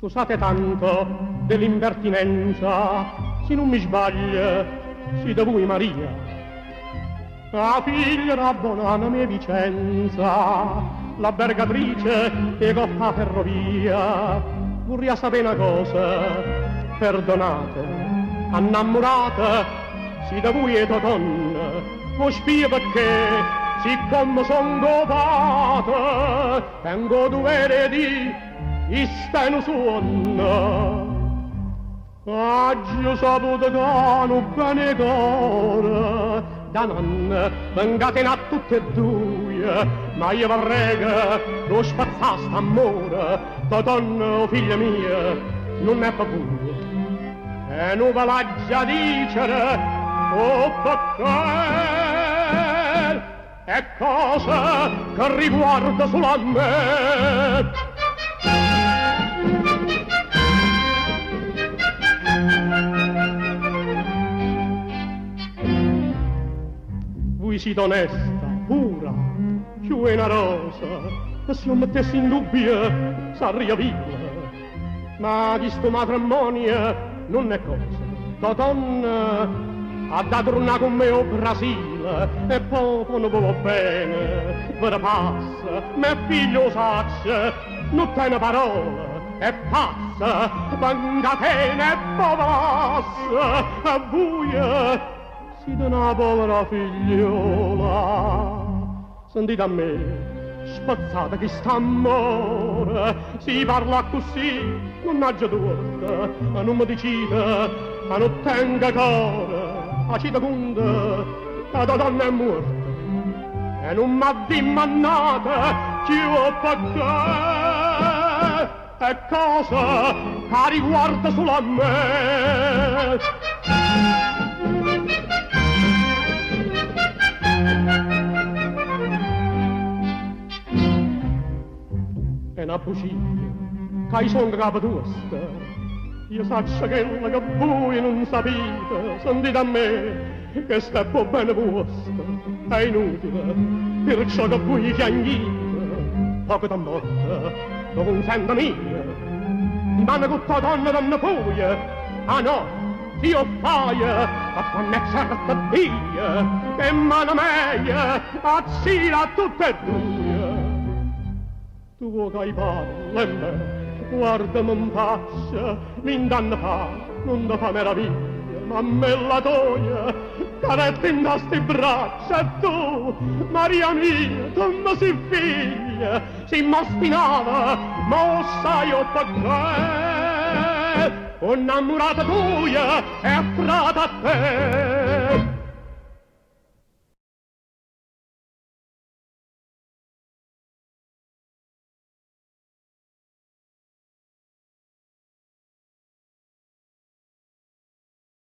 Scusate tanto dell'impertinenza, se non mi sbaglio, si da voi Maria. La figlia rabbona la mia Vicenza, la bergatrice che coppa ferrovia. Vorrei sapere una cosa, perdonate, innamorata, si da voi è donna, non spia perché, siccome son copata, tengo dovere di isteno suono. Oggi saputo che non bene cuore, da nonna vengate a tutte e due, ma io vorrei che lo spazzaste amore, da donna o figlia mia, non è paura. E non ve l'ha già dicere, oh perché è cosa che riguarda solo a me. Voi siete onesta, pura, più è una rosa, e se non mettessi in dubbio, sarei viva. Ma di sto matrimonio non è cosa. La donna ha da tornare con me al Brasile, e poi non va bene, ve ne passa, mio figlio sacce, non tiene parola, è pazza, vengatene e passa, e voi siete una povera figliola. Sentite a me, spazzate che sta amore, si parla così, non aggia torta, non mi dicite, ma non tenga cuore, a cita conta, la donna è morta, e non m'ha dimannata, chiù perché, è cosa che riguarda solo a me. È una bugia, che son capo tosta. Io saccio che voi non sapete, sentite a me, che steppo bene vostra. È inutile, perciò che voi piagnite, poco da morte, lo consenta mia. Ma ne tutta donna poi, ah no, Dio faia, ma quando è certa Dio, che mano meglio, azzira tutte e due. Tu vuoi che parli e me, guardami in faccia, mi danno fa, non da fa meraviglia, ma me la toia, caretta in sti braccia, e tu, Maria mia, tu mi sei figlia, si m'ostinava, ma sai io perché, innamorata tua e frata a te.